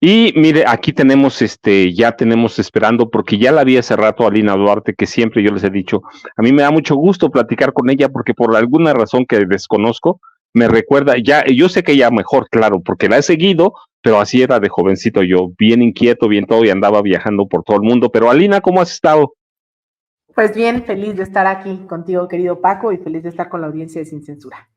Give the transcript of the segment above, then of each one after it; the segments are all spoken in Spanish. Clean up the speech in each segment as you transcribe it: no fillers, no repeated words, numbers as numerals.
Y mire, aquí tenemos, ya tenemos esperando, porque ya la vi hace rato a Lina Duarte, que siempre yo les he dicho, a mí me da mucho gusto platicar con ella, porque por alguna razón que desconozco, me recuerda, ya, yo sé que ella mejor, claro, porque la he seguido, pero así era de jovencito yo, bien inquieto, bien todo, y andaba viajando por todo el mundo. Pero Alina, ¿cómo has estado? Pues bien, feliz de estar aquí contigo, querido Paco, y feliz de estar con la audiencia de Sin Censura.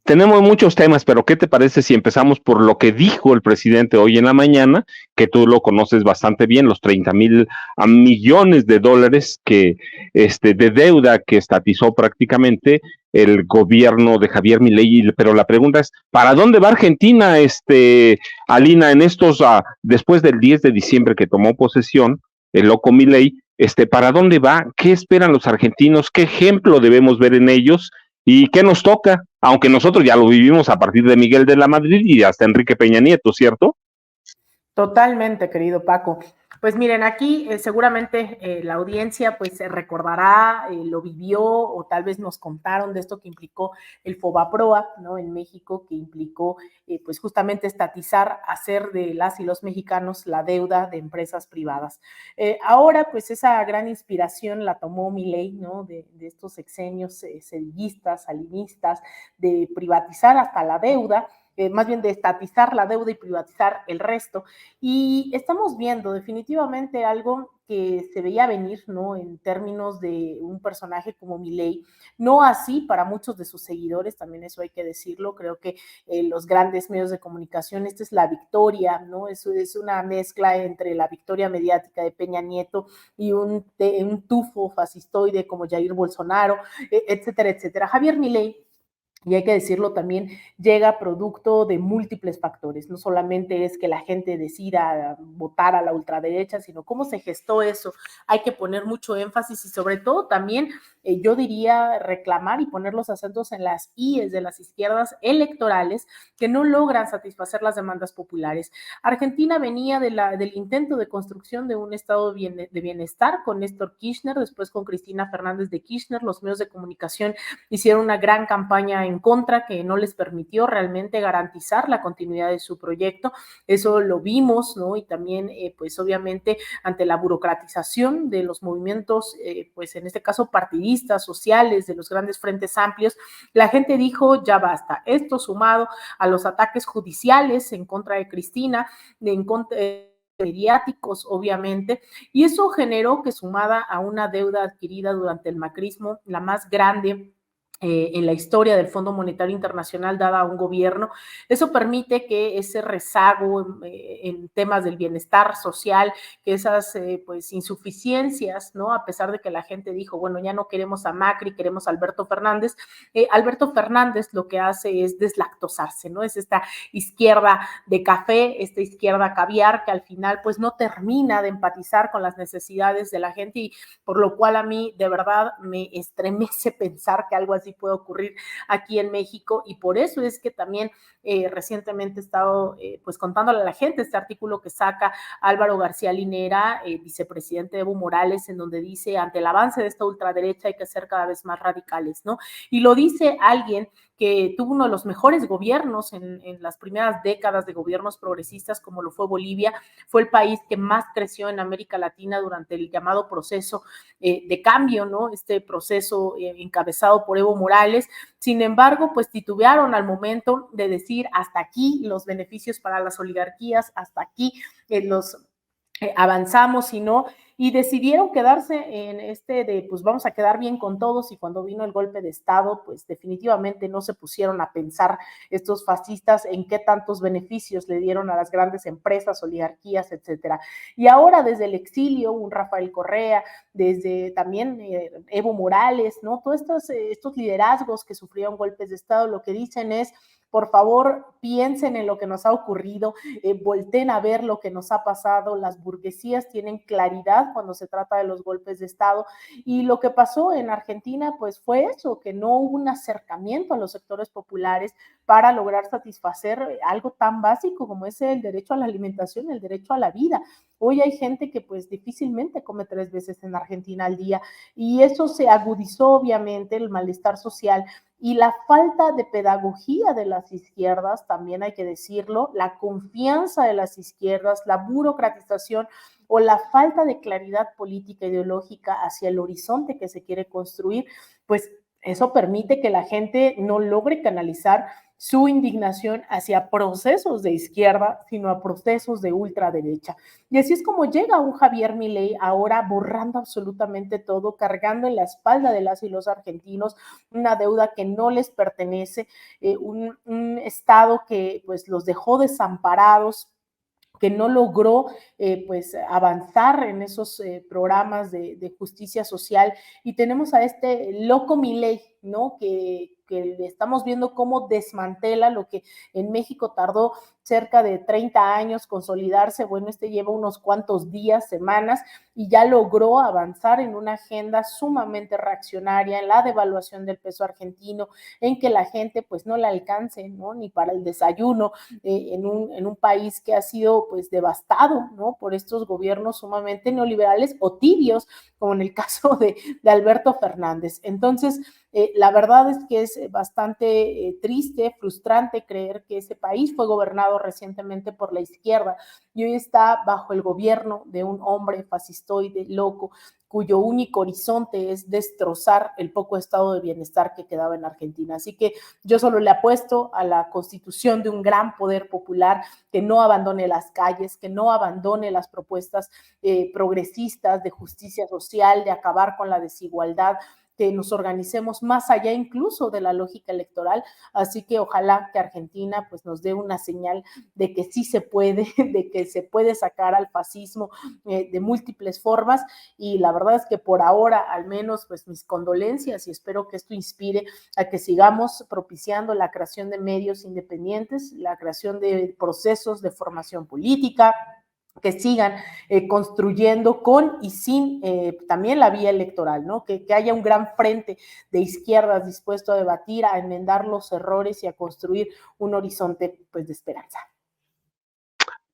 Tenemos muchos temas, pero ¿qué te parece si empezamos por lo que dijo el presidente hoy en la mañana, que tú lo conoces bastante bien, los 30,000 millones de dólares de deuda que estatizó prácticamente el gobierno de Javier Milei? Pero la pregunta es, ¿para dónde va Argentina, Alina, en después del 10 de diciembre que tomó posesión el loco Milei? ¿Para dónde va? ¿Qué esperan los argentinos? ¿Qué ejemplo debemos ver en ellos? ¿Y qué nos toca? Aunque nosotros ya lo vivimos a partir de Miguel de la Madrid y hasta Enrique Peña Nieto, ¿cierto? Totalmente, querido Paco. Pues miren, aquí seguramente la audiencia pues se recordará, lo vivió o tal vez nos contaron de esto que implicó el Fobaproa, ¿no? En México, que implicó pues justamente estatizar, hacer de las y los mexicanos la deuda de empresas privadas. Ahora pues esa gran inspiración la tomó Milei, ¿no? De estos sexenios sedillistas, salinistas, de privatizar hasta la deuda, más bien de estatizar la deuda y privatizar el resto. Y estamos viendo definitivamente algo que se veía venir, ¿no? En términos de un personaje como Milei, no así para muchos de sus seguidores, también eso hay que decirlo, creo que los grandes medios de comunicación, esta es la victoria, ¿no? Eso es una mezcla entre la victoria mediática de Peña Nieto y un tufo fascistoide como Jair Bolsonaro, etcétera, etcétera. Javier Milei, y hay que decirlo también, llega producto de múltiples factores. No solamente es que la gente decida votar a la ultraderecha, sino cómo se gestó eso. Hay que poner mucho énfasis y sobre todo también, yo diría, reclamar y poner los acentos en las IES de las izquierdas electorales que no logran satisfacer las demandas populares. Argentina venía del intento de construcción de un estado de bienestar con Néstor Kirchner, después con Cristina Fernández de Kirchner. Los medios de comunicación hicieron una gran campaña en contra que no les permitió realmente garantizar la continuidad de su proyecto. Eso lo vimos, ¿no? Y también, pues obviamente, ante la burocratización de los movimientos, pues en este caso partidistas, sociales, de los grandes frentes amplios, la gente dijo, ya basta. Esto sumado a los ataques judiciales en contra de Cristina, en contra mediáticos, obviamente, y eso generó que sumada a una deuda adquirida durante el macrismo, la más grande en la historia del Fondo Monetario Internacional dada a un gobierno. Eso permite que ese rezago en temas del bienestar social, que esas pues insuficiencias, ¿no? A pesar de que la gente dijo, bueno, ya no queremos a Macri, queremos a Alberto Fernández lo que hace es deslactosarse, ¿no? Es esta izquierda de café, esta izquierda caviar, que al final pues no termina de empatizar con las necesidades de la gente, y por lo cual a mí de verdad me estremece pensar que algo así puede ocurrir aquí en México, y por eso es que también recientemente he estado pues contándole a la gente este artículo que saca Álvaro García Linera, vicepresidente de Evo Morales, en donde dice, ante el avance de esta ultraderecha hay que ser cada vez más radicales, ¿no? Y lo dice alguien que tuvo uno de los mejores gobiernos en las primeras décadas de gobiernos progresistas, como lo fue Bolivia. Fue el país que más creció en América Latina durante el llamado proceso de cambio, ¿no? Este proceso encabezado por Evo Morales. Sin embargo, pues titubearon al momento de decir hasta aquí los beneficios para las oligarquías, hasta aquí los avanzamos, y no, y decidieron quedarse en pues vamos a quedar bien con todos, y cuando vino el golpe de Estado, pues definitivamente no se pusieron a pensar estos fascistas en qué tantos beneficios le dieron a las grandes empresas, oligarquías, etcétera. Y ahora desde el exilio, un Rafael Correa, desde también Evo Morales, ¿no? Todos estos liderazgos que sufrieron golpes de Estado, lo que dicen es, por favor, piensen en lo que nos ha ocurrido, volteen a ver lo que nos ha pasado. Las burguesías tienen claridad cuando se trata de los golpes de Estado, y lo que pasó en Argentina pues fue eso, que no hubo un acercamiento a los sectores populares para lograr satisfacer algo tan básico como es el derecho a la alimentación, el derecho a la vida. Hoy hay gente que pues difícilmente come 3 veces en Argentina al día, y eso se agudizó obviamente el malestar social, y la falta de pedagogía de las izquierdas, también hay que decirlo, la confianza de las izquierdas, la burocratización o la falta de claridad política ideológica hacia el horizonte que se quiere construir, pues eso permite que la gente no logre canalizar su indignación hacia procesos de izquierda, sino a procesos de ultraderecha. Y así es como llega un Javier Milei ahora borrando absolutamente todo, cargando en la espalda de las y los argentinos una deuda que no les pertenece, un Estado que pues los dejó desamparados, que no logró pues avanzar en esos programas de justicia social, y tenemos a este loco Milei, ¿no? Que estamos viendo cómo desmantela lo que en México tardó cerca de 30 años consolidarse. Bueno, este lleva unos cuantos días, semanas, y ya logró avanzar en una agenda sumamente reaccionaria, en la devaluación del peso argentino, en que la gente pues no le alcance, ¿no? Ni para el desayuno, en un país que ha sido pues devastado, ¿no? Por estos gobiernos sumamente neoliberales o tibios, como en el caso de Alberto Fernández. Entonces, la verdad es que es bastante triste, frustrante creer que ese país fue gobernado recientemente por la izquierda y hoy está bajo el gobierno de un hombre fascistoide, loco, cuyo único horizonte es destrozar el poco estado de bienestar que quedaba en Argentina. Así que yo solo le apuesto a la constitución de un gran poder popular que no abandone las calles, que no abandone las propuestas progresistas de justicia social, de acabar con la desigualdad, que nos organicemos más allá incluso de la lógica electoral. Así que ojalá que Argentina pues nos dé una señal de que sí se puede, de que se puede sacar al fascismo de múltiples formas, y la verdad es que por ahora al menos pues mis condolencias, y espero que esto inspire a que sigamos propiciando la creación de medios independientes, la creación de procesos de formación política, que sigan construyendo con y sin también la vía electoral, ¿no? Que haya un gran frente de izquierdas dispuesto a debatir, a enmendar los errores y a construir un horizonte pues de esperanza.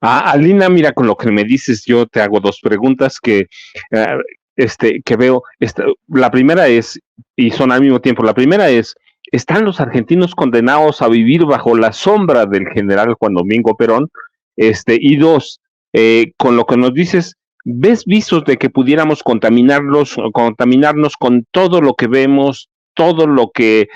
Alina, mira, con lo que me dices, yo te hago dos preguntas que veo. La primera es, y son al mismo tiempo, la primera es, ¿están los argentinos condenados a vivir bajo la sombra del general Juan Domingo Perón? Y dos, con lo que nos dices, ¿ves visos de que pudiéramos contaminarnos con todo lo que vemos, todo lo que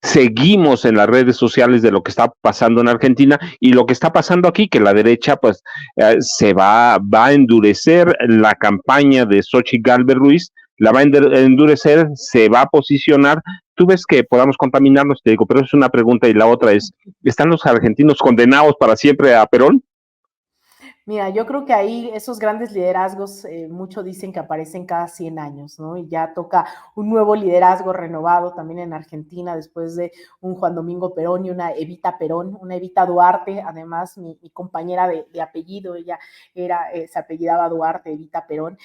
seguimos en las redes sociales de lo que está pasando en Argentina y lo que está pasando aquí, que la derecha pues va a endurecer la campaña de Xochitl Gálvez Ruiz, la va a endurecer, se va a posicionar? ¿Tú ves que podamos contaminarnos? Te digo, pero es una pregunta, y la otra es, ¿están los argentinos condenados para siempre a Perón? Mira, yo creo que ahí esos grandes liderazgos, muchos dicen que aparecen cada 100 años, ¿no? Y ya toca un nuevo liderazgo renovado también en Argentina, después de un Juan Domingo Perón y una Evita Perón, una Evita Duarte, además mi compañera de apellido, ella se apellidaba Duarte, Evita Perón.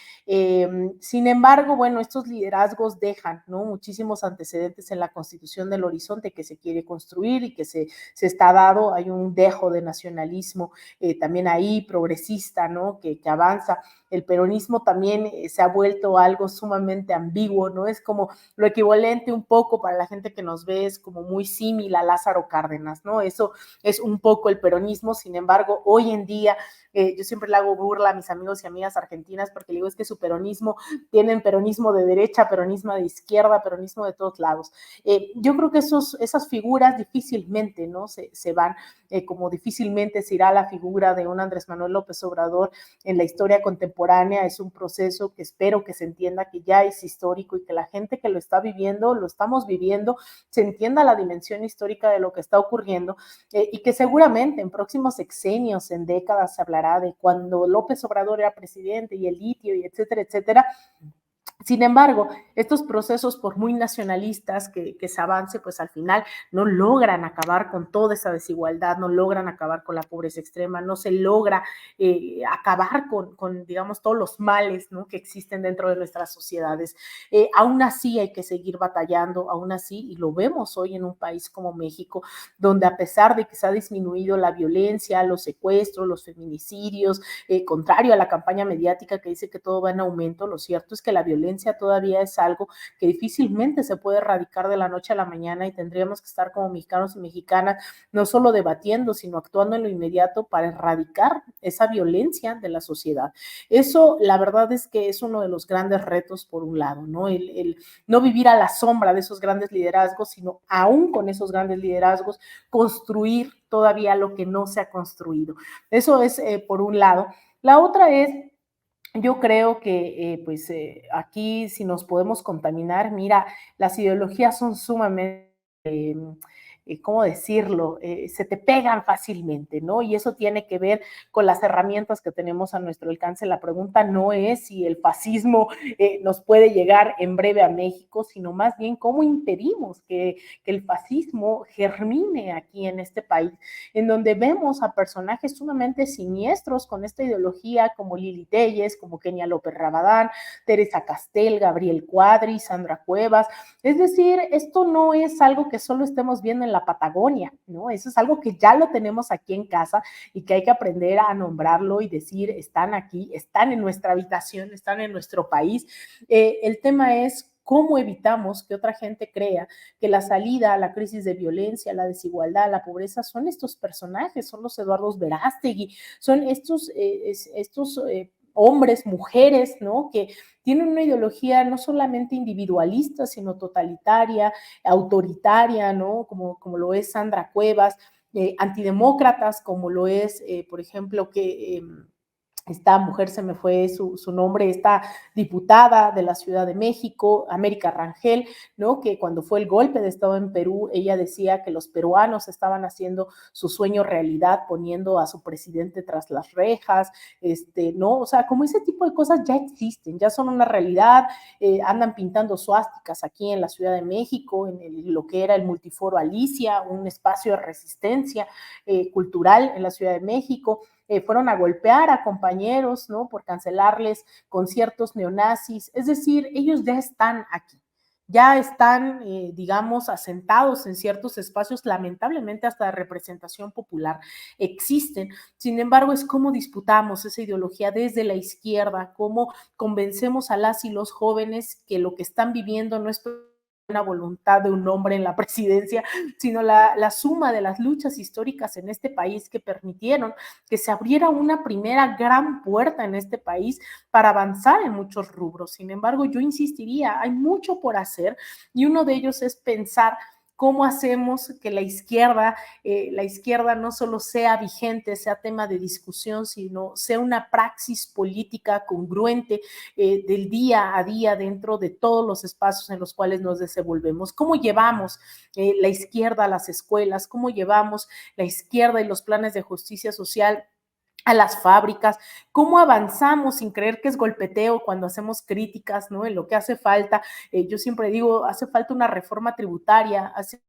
Sin embargo, bueno, estos liderazgos dejan, ¿no? Muchísimos antecedentes en la constitución del horizonte que se quiere construir y que se está dado. Hay un dejo de nacionalismo también ahí, progresista, ¿no? Que avanza. El peronismo también se ha vuelto algo sumamente ambiguo, ¿no? Es como lo equivalente un poco para la gente que nos ve, es como muy similar a Lázaro Cárdenas, ¿no? Eso es un poco el peronismo. Sin embargo, hoy en día, yo siempre le hago burla a mis amigos y amigas argentinas porque le digo, es que su peronismo, tienen peronismo de derecha, peronismo de izquierda, peronismo de todos lados. Yo creo que esas figuras difícilmente, ¿no? Se van, como difícilmente se irá la figura de un Andrés Manuel López Obrador en la historia contemporánea. Es un proceso que espero que se entienda que ya es histórico y que la gente que lo está viviendo, lo estamos viviendo, se entienda la dimensión histórica de lo que está ocurriendo, y que seguramente en próximos sexenios, en décadas, se hablará de cuando López Obrador era presidente y el litio y etcétera, etcétera. Sin embargo, estos procesos, por muy nacionalistas que se avance, pues al final no logran acabar con toda esa desigualdad, no logran acabar con la pobreza extrema, no se logra acabar con, digamos, todos los males, ¿no? Que existen dentro de nuestras sociedades. Aún así hay que seguir batallando, aún así, y lo vemos hoy en un país como México, donde a pesar de que se ha disminuido la violencia, los secuestros, los feminicidios, contrario a la campaña mediática que dice que todo va en aumento, lo cierto es que la violencia violencia todavía es algo que difícilmente se puede erradicar de la noche a la mañana y tendríamos que estar como mexicanos y mexicanas no solo debatiendo, sino actuando en lo inmediato para erradicar esa violencia de la sociedad. Eso, la verdad es que es uno de los grandes retos, por un lado, ¿no? El no vivir a la sombra de esos grandes liderazgos, sino aún con esos grandes liderazgos, construir todavía lo que no se ha construido. Eso es por un lado. La otra es yo creo que aquí si nos podemos contaminar, mira, las ideologías son sumamente, ¿cómo decirlo? Se te pegan fácilmente, ¿no? Y eso tiene que ver con las herramientas que tenemos a nuestro alcance. La pregunta no es si el fascismo nos puede llegar en breve a México, sino más bien cómo impedimos que el fascismo germine aquí en este país, en donde vemos a personajes sumamente siniestros con esta ideología, como Lili Telles, como Kenia López Rabadán, Teresa Castel, Gabriel Cuadri, Sandra Cuevas. Es decir, esto no es algo que solo estemos viendo en la Patagonia, ¿no? Eso es algo que ya lo tenemos aquí en casa y que hay que aprender a nombrarlo y decir, están aquí, están en nuestra habitación, están en nuestro país. El tema es cómo evitamos que otra gente crea que la salida a la crisis de violencia, la desigualdad, la pobreza son estos personajes, son los Eduardos Verástegui, son estos hombres, mujeres, ¿no? Que tienen una ideología no solamente individualista, sino totalitaria, autoritaria, ¿no? Como lo es Sandra Cuevas, antidemócratas, como lo es, por ejemplo, que esta mujer, se me fue su nombre, esta diputada de la Ciudad de México, América Rangel, ¿no? Que cuando fue el golpe de Estado en Perú, ella decía que los peruanos estaban haciendo su sueño realidad, poniendo a su presidente tras las rejas, ¿no? O sea, como ese tipo de cosas ya existen, ya son una realidad, andan pintando suásticas aquí en la Ciudad de México, lo que era el Multiforo Alicia, un espacio de resistencia cultural en la Ciudad de México. Fueron a golpear a compañeros, ¿no? Por cancelarles conciertos neonazis. Es decir, ellos ya están aquí, ya están, digamos, asentados en ciertos espacios, lamentablemente hasta de representación popular existen. Sin embargo, es cómo disputamos esa ideología desde la izquierda, cómo convencemos a las y los jóvenes que lo que están viviendo no es una voluntad de un hombre en la presidencia, sino la suma de las luchas históricas en este país que permitieron que se abriera una primera gran puerta en este país para avanzar en muchos rubros. Sin embargo, yo insistiría, hay mucho por hacer y uno de ellos es pensar cómo hacemos que la izquierda no solo sea vigente, sea tema de discusión, sino sea una praxis política congruente del día a día dentro de todos los espacios en los cuales nos desenvolvemos. ¿Cómo llevamos la izquierda a las escuelas? ¿Cómo llevamos la izquierda y los planes de justicia social a las fábricas? ¿Cómo avanzamos sin creer que es golpeteo cuando hacemos críticas, ¿no? En lo que hace falta, yo siempre digo, hace falta una reforma tributaria, hace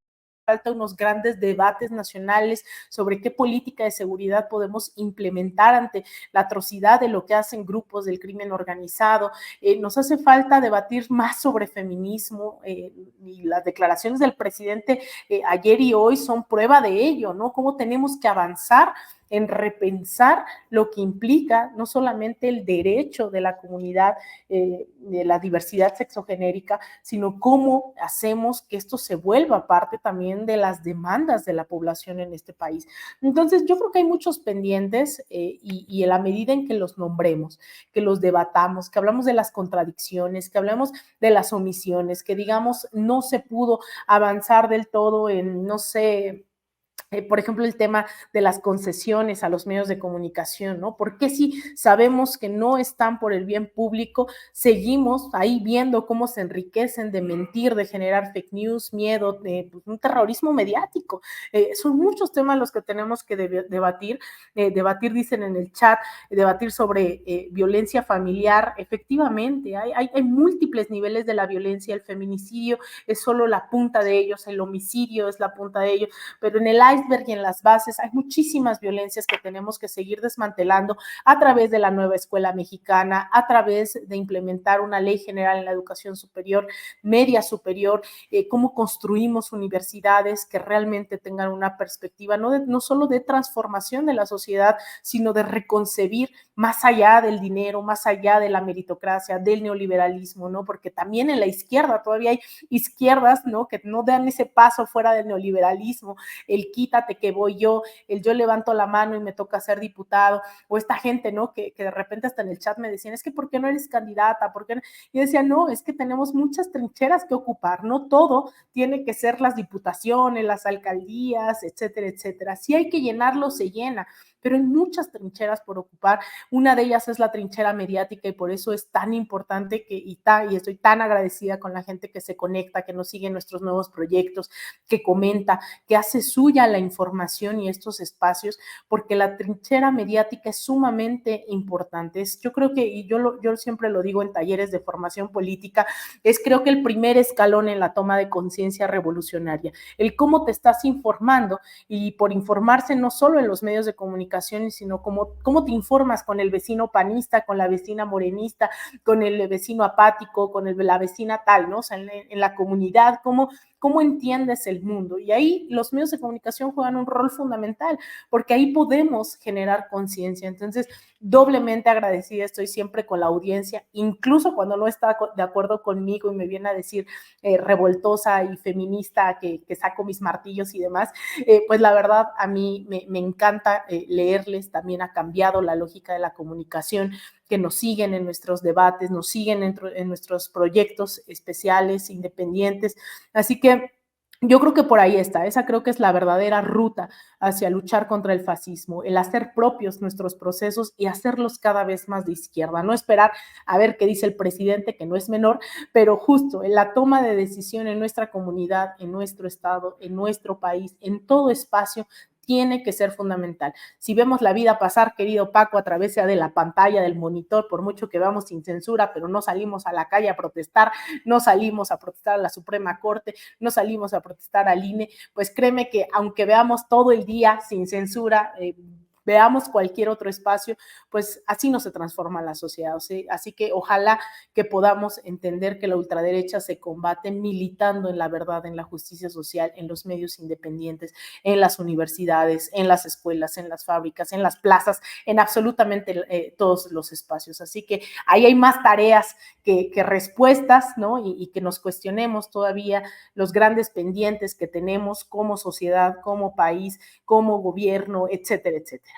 falta unos grandes debates nacionales sobre qué política de seguridad podemos implementar ante la atrocidad de lo que hacen grupos del crimen organizado. Nos hace falta debatir más sobre feminismo y las declaraciones del presidente ayer y hoy son prueba de ello, ¿no? Cómo tenemos que avanzar en repensar lo que implica no solamente el derecho de la comunidad, de la diversidad sexogenérica, sino cómo hacemos que esto se vuelva parte también de las demandas de la población en este país. Entonces, yo creo que hay muchos pendientes y en la medida en que los nombremos, que los debatamos, que hablamos de las contradicciones, que hablamos de las omisiones, que digamos no se pudo avanzar del todo en, no sé, por ejemplo, el tema de las concesiones a los medios de comunicación, ¿no? Porque si sabemos que no están por el bien público, seguimos ahí viendo cómo se enriquecen de mentir, de generar fake news, miedo, pues, un terrorismo mediático? Son muchos temas los que tenemos que debatir. Debatir, dicen en el chat, debatir sobre violencia familiar. Efectivamente, hay múltiples niveles de la violencia. El feminicidio es solo la punta de ellos, el homicidio es la punta de ellos, pero en el iceberg y en las bases hay muchísimas violencias que tenemos que seguir desmantelando a través de la nueva escuela mexicana, a través de implementar una ley general en la educación superior, media superior, cómo construimos universidades que realmente tengan una perspectiva no solo de transformación de la sociedad, sino de reconcebir más allá del dinero, más allá de la meritocracia, del neoliberalismo, ¿no? Porque también en la izquierda todavía hay izquierdas, ¿no? Que no dan ese paso fuera del neoliberalismo, el quítate que voy yo, el yo levanto la mano y me toca ser diputado, o esta gente, ¿no? Que de repente hasta en el chat me decían, es que ¿por qué no eres candidata? ¿Por qué no? Y decía, no, es que tenemos muchas trincheras que ocupar, no todo tiene que ser las diputaciones, las alcaldías, etcétera, etcétera. Si hay que llenarlo, se llena, pero hay muchas trincheras por ocupar. Una de ellas es la trinchera mediática y por eso es tan importante y estoy tan agradecida con la gente que se conecta, que nos sigue en nuestros nuevos proyectos, que comenta, que hace suya la información y estos espacios, porque la trinchera mediática es sumamente importante. Yo creo que, y yo siempre lo digo en talleres de formación política, creo que el primer escalón en la toma de conciencia revolucionaria, el cómo te estás informando y por informarse no solo en los medios de comunicación, sino cómo te informas con el vecino panista, con la vecina morenista, con el vecino apático, con la vecina tal, ¿no? O sea, en la comunidad, cómo entiendes el mundo. Y ahí los medios de comunicación juegan un rol fundamental, porque ahí podemos generar conciencia. Entonces, doblemente agradecida estoy siempre con la audiencia, incluso cuando no está de acuerdo conmigo y me viene a decir revoltosa y feminista que saco mis martillos y demás, pues la verdad a mí me encanta leerles, también ha cambiado la lógica de la comunicación, que nos siguen en nuestros debates, nos siguen en nuestros proyectos especiales, independientes, así que yo creo que por ahí está, esa creo que es la verdadera ruta hacia luchar contra el fascismo, el hacer propios nuestros procesos y hacerlos cada vez más de izquierda, no esperar a ver qué dice el presidente, que no es menor, pero justo en la toma de decisión en nuestra comunidad, en nuestro estado, en nuestro país, en todo espacio, tiene que ser fundamental. Si vemos la vida pasar, querido Paco, a través de la pantalla, del monitor, por mucho que veamos sin censura, pero no salimos a la calle a protestar, no salimos a protestar a la Suprema Corte, no salimos a protestar al INE, pues créeme que aunque veamos todo el día sin censura, veamos cualquier otro espacio, pues así no se transforma la sociedad. ¿Sí? Así que ojalá que podamos entender que la ultraderecha se combate militando en la verdad, en la justicia social, en los medios independientes, en las universidades, en las escuelas, en las fábricas, en las plazas, en absolutamente todos los espacios. Así que ahí hay más tareas que respuestas, ¿no? Y que nos cuestionemos todavía los grandes pendientes que tenemos como sociedad, como país, como gobierno, etcétera, etcétera.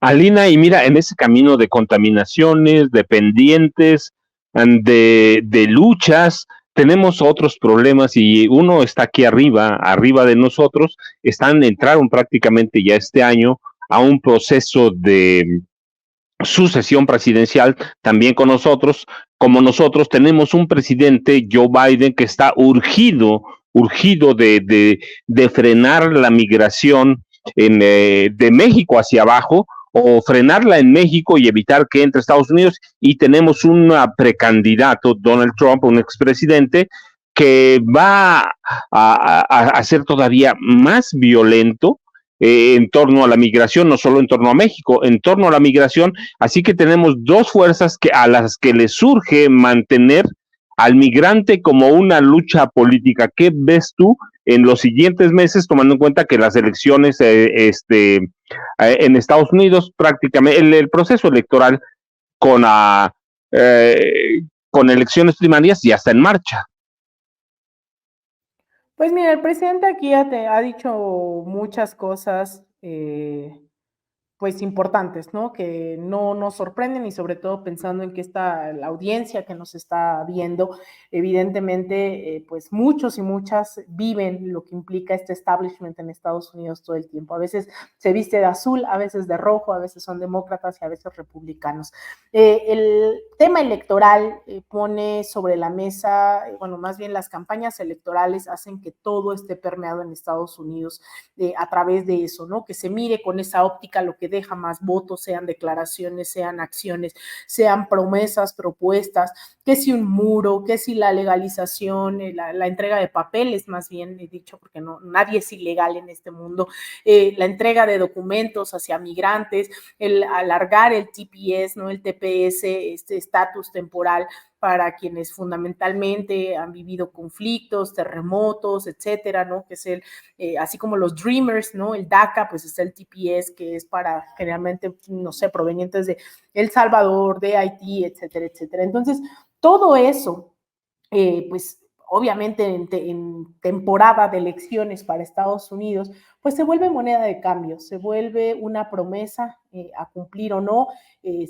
Alina, y mira, en ese camino de contaminaciones, de pendientes, de luchas, tenemos otros problemas y uno está aquí arriba de nosotros, entraron prácticamente ya este año a un proceso de sucesión presidencial también con nosotros, como nosotros tenemos un presidente, Joe Biden, que está urgido de frenar la migración de México hacia abajo, o frenarla en México y evitar que entre Estados Unidos, y tenemos un precandidato, Donald Trump, un expresidente, que va a ser todavía más violento en torno a la migración, no solo en torno a México, en torno a la migración, así que tenemos dos fuerzas a las que les surge mantener al migrante como una lucha política. ¿Qué ves tú en los siguientes meses, tomando en cuenta que las elecciones en Estados Unidos, prácticamente el proceso electoral con, con elecciones primarias ya está en marcha? Pues mira, el presidente aquí ha dicho muchas cosas, pues importantes, ¿no? Que no nos sorprenden y sobre todo pensando en que la audiencia que nos está viendo, evidentemente, pues muchos y muchas viven lo que implica este establishment en Estados Unidos todo el tiempo. A veces se viste de azul, a veces de rojo, a veces son demócratas y a veces republicanos. El tema electoral pone sobre la mesa, bueno, más bien las campañas electorales hacen que todo esté permeado en Estados Unidos a través de eso, ¿no? Que se mire con esa óptica lo que que deja más votos, sean declaraciones, sean acciones, sean promesas, propuestas, que si un muro, que si la legalización, la entrega de papeles, más bien he dicho, porque no, nadie es ilegal en este mundo, la entrega de documentos hacia migrantes, el alargar el TPS, ¿no? El TPS, este estatus temporal para quienes fundamentalmente han vivido conflictos, terremotos, etcétera, ¿no? Que es así como los Dreamers, ¿no? El DACA, pues está el TPS, que es para generalmente, no sé, provenientes de El Salvador, de Haití, etcétera, etcétera. Entonces, todo eso, pues obviamente en temporada de elecciones para Estados Unidos, pues se vuelve moneda de cambio, se vuelve una promesa a cumplir o no.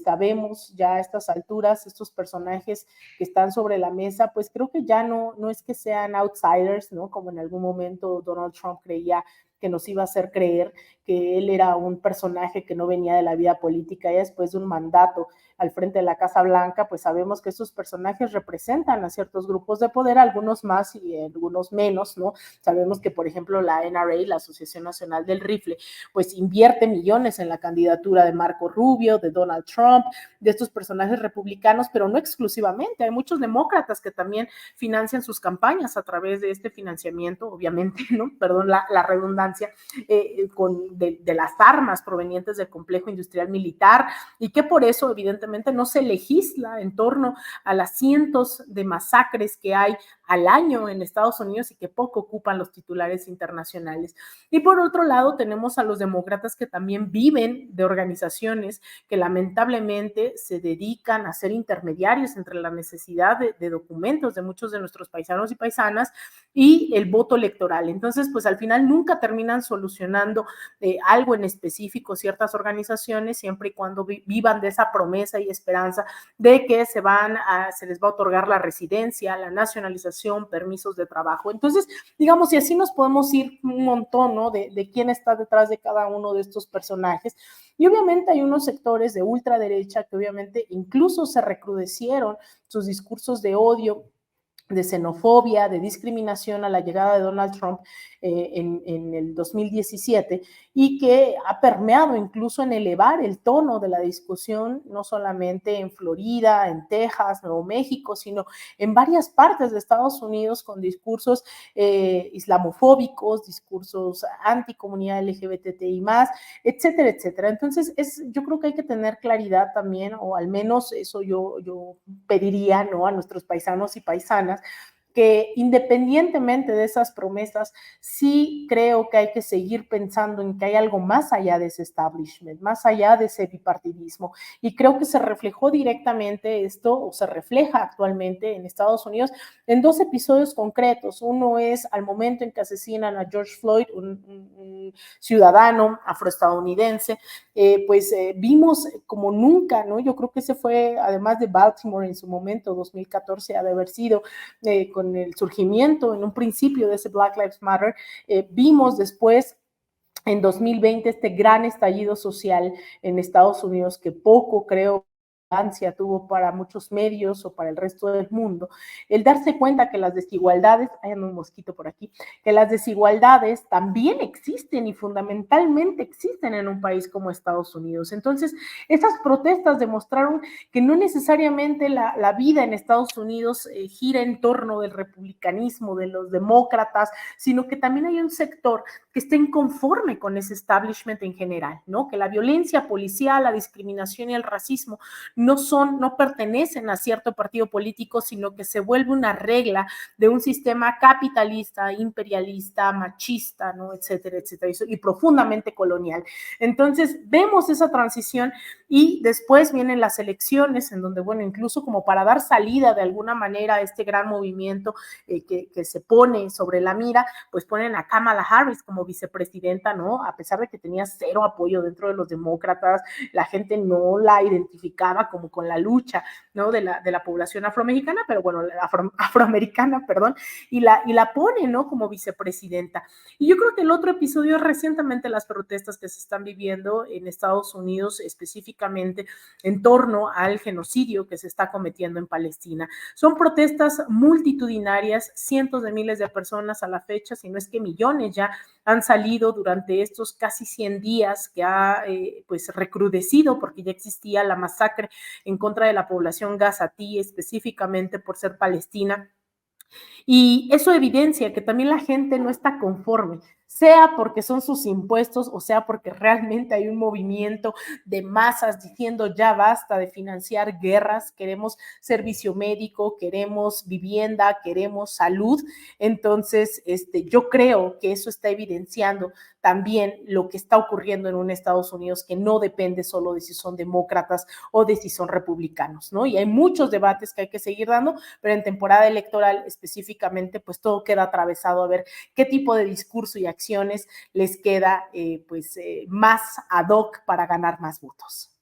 Sabemos ya a estas alturas, estos personajes que están sobre la mesa, pues creo que ya no es que sean outsiders, ¿no? Como en algún momento Donald Trump creía que nos iba a hacer creer que él era un personaje que no venía de la vida política y después de un mandato al frente de la Casa Blanca, pues sabemos que esos personajes representan a ciertos grupos de poder, algunos más y algunos menos, ¿no? Sabemos que, por ejemplo, la NRA, la Asociación Nacional del Rifle, pues invierte millones en la candidatura de Marco Rubio, de Donald Trump, de estos personajes republicanos, pero no exclusivamente. Hay muchos demócratas que también financian sus campañas a través de este financiamiento, obviamente, ¿no? Perdón la redundancia, de las armas provenientes del complejo industrial militar, y que por eso, evidentemente, no se legisla en torno a las cientos de masacres que hay al año en Estados Unidos y que poco ocupan los titulares internacionales. Y por otro lado, tenemos a los demócratas que también viven de organizaciones que lamentablemente se dedican a ser intermediarios entre la necesidad de documentos de muchos de nuestros paisanos y paisanas y el voto electoral. Entonces, pues al final nunca terminan solucionando algo en específico ciertas organizaciones, siempre y cuando vivan de esa promesa y esperanza de que se les va a otorgar la residencia, la nacionalización, permisos de trabajo. Entonces, digamos, y así nos podemos ir un montón, ¿no? De quién está detrás de cada uno de estos personajes. Y obviamente hay unos sectores de ultraderecha que obviamente incluso se recrudecieron sus discursos de odio, de xenofobia, de discriminación a la llegada de Donald Trump en el 2017, y que ha permeado incluso en elevar el tono de la discusión, no solamente en Florida, en Texas, Nuevo México, sino en varias partes de Estados Unidos con discursos islamofóbicos, discursos anticomunidad LGBTI+, etcétera, etcétera. Entonces, yo creo que hay que tener claridad también, o al menos eso yo pediría, ¿no?, a nuestros paisanos y paisanas, que independientemente de esas promesas, sí creo que hay que seguir pensando en que hay algo más allá de ese establishment, más allá de ese bipartidismo, y creo que se reflejó directamente esto, o se refleja actualmente en Estados Unidos, en dos episodios concretos. Uno es al momento en que asesinan a George Floyd, un ciudadano afroestadounidense, vimos como nunca, ¿no? Yo creo que ese fue, además de Baltimore en su momento, 2014, ha de haber sido, con el surgimiento en un principio de ese Black Lives Matter, vimos después en 2020 este gran estallido social en Estados Unidos que poco creo tuvo para muchos medios o para el resto del mundo, el darse cuenta que las desigualdades, hay un mosquito por aquí, que las desigualdades también existen y fundamentalmente existen en un país como Estados Unidos. Entonces, esas protestas demostraron que no necesariamente la vida en Estados Unidos gira en torno del republicanismo, de los demócratas, sino que también hay un sector que está inconforme con ese establishment en general, ¿no? Que la violencia policial, la discriminación y el racismo no pertenecen a cierto partido político, sino que se vuelve una regla de un sistema capitalista, imperialista, machista, ¿no? Etcétera, etcétera, y profundamente colonial. Entonces, vemos esa transición y después vienen las elecciones en donde, bueno, incluso como para dar salida de alguna manera a este gran movimiento que se pone sobre la mira, pues ponen a Kamala Harris como vicepresidenta, ¿no? A pesar de que tenía cero apoyo dentro de los demócratas, la gente no la identificaba tema como con la lucha, ¿no? de la población afromexicana, pero bueno, afroamericana, perdón, y la pone, ¿no? Como vicepresidenta. Y yo creo que el otro episodio es recientemente las protestas que se están viviendo en Estados Unidos, específicamente en torno al genocidio que se está cometiendo en Palestina. Son protestas multitudinarias, cientos de miles de personas a la fecha, si no es que millones ya han salido durante estos casi 100 días que ha pues recrudecido, porque ya existía la masacre en contra de la población gazatí, específicamente por ser palestina. Y eso evidencia que también la gente no está conforme, sea porque son sus impuestos o sea porque realmente hay un movimiento de masas diciendo ya basta de financiar guerras, queremos servicio médico, queremos vivienda, queremos salud. Entonces, yo creo que eso está evidenciando también lo que está ocurriendo en un Estados Unidos que no depende solo de si son demócratas o de si son republicanos, ¿no? Y hay muchos debates que hay que seguir dando, pero en temporada electoral específicamente, pues todo queda atravesado a ver qué tipo de discurso y acciones les queda más ad hoc para ganar más votos.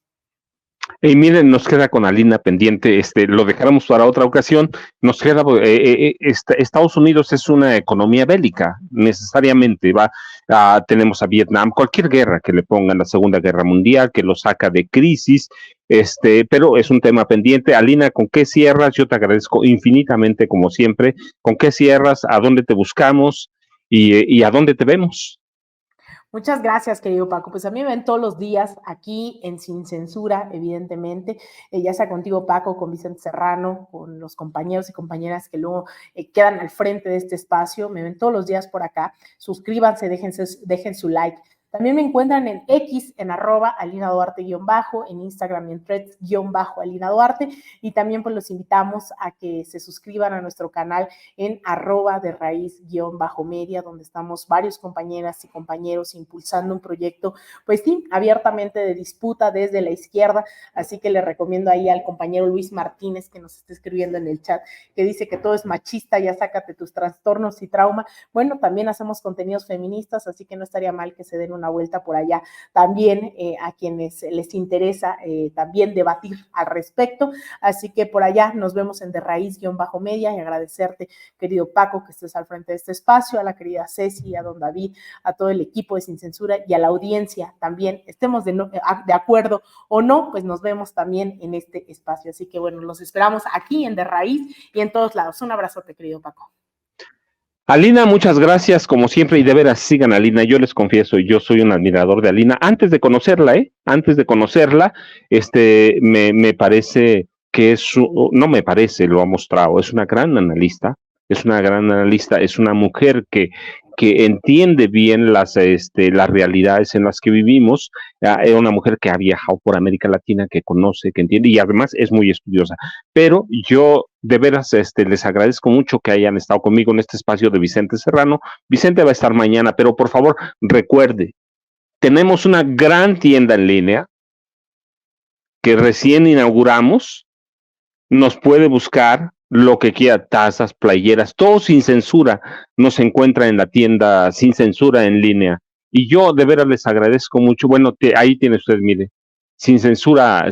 Y miren, nos queda con Alina pendiente, lo dejaremos para otra ocasión. Nos queda, Estados Unidos es una economía bélica, necesariamente, tenemos a Vietnam, cualquier guerra que le pongan, la Segunda Guerra Mundial, que lo saca de crisis, pero es un tema pendiente. Alina, ¿con qué cierras? Yo te agradezco infinitamente, como siempre. ¿Con qué cierras? ¿A dónde te buscamos? ¿Y a dónde te vemos? Muchas gracias, querido Paco. Pues a mí me ven todos los días aquí en Sin Censura, evidentemente, ya sea contigo, Paco, con Vicente Serrano, con los compañeros y compañeras que luego quedan al frente de este espacio. Me ven todos los días por acá. Suscríbanse, dejen su like. También me encuentran en X, en @AlinaDuarte_, en Instagram y en Threads _AlinaDuarte, y también pues los invitamos a que se suscriban a nuestro canal en @derraiz_media, donde estamos varios compañeras y compañeros impulsando un proyecto, pues sí, abiertamente de disputa desde la izquierda, así que le recomiendo ahí al compañero Luis Martínez que nos está escribiendo en el chat, que dice que todo es machista, ya sácate tus trastornos y trauma. Bueno, también hacemos contenidos feministas, así que no estaría mal que se den una vuelta por allá también a quienes les interesa también debatir al respecto. Así que por allá nos vemos en De Raíz_Media, y agradecerte, querido Paco, que estés al frente de este espacio, a la querida Ceci, a don David, a todo el equipo de Sin Censura y a la audiencia también, estemos de acuerdo o no, pues nos vemos también en este espacio. Así que bueno, los esperamos aquí en De Raíz y en todos lados. Un abrazote, querido Paco. Alina, muchas gracias, como siempre, y de veras sigan a Alina. Yo les confieso, yo soy un admirador de Alina. Antes de conocerla, me parece que no me parece, lo ha mostrado, es una gran analista, es una mujer que entiende bien las realidades en las que vivimos, es una mujer que ha viajado por América Latina, que conoce, que entiende, y además es muy estudiosa. Pero yo de veras les agradezco mucho que hayan estado conmigo en este espacio de Vicente Serrano. Vicente va a estar mañana, pero por favor recuerde, tenemos una gran tienda en línea que recién inauguramos. Nos puede buscar lo que quiera, tazas, playeras, todo Sin Censura nos encuentra en la tienda Sin Censura en línea. Y yo de veras les agradezco mucho. Bueno, ahí tiene usted, mire, Sin Censura,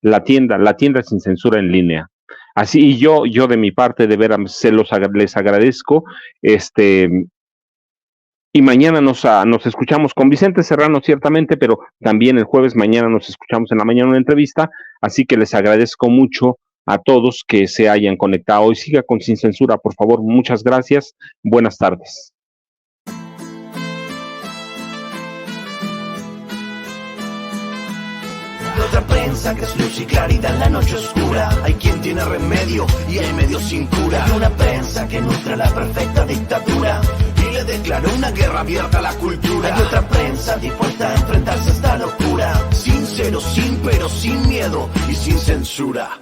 la tienda Sin Censura en línea. Así, y yo de mi parte de veras les agradezco. Y mañana nos escuchamos con Vicente Serrano, ciertamente, pero también el jueves mañana nos escuchamos en la mañana una entrevista, así que les agradezco mucho a todos que se hayan conectado y siga con Sin Censura, por favor. Muchas gracias. Buenas tardes. Otra prensa que es luz y claridad en la noche oscura. Hay quien tiene remedio y hay medio sin cura. Hay una prensa que nutre la perfecta dictadura y le declaró una guerra abierta a la cultura. Hay otra prensa dispuesta a enfrentarse a esta locura, sincero, sin pero, sin miedo y sin censura.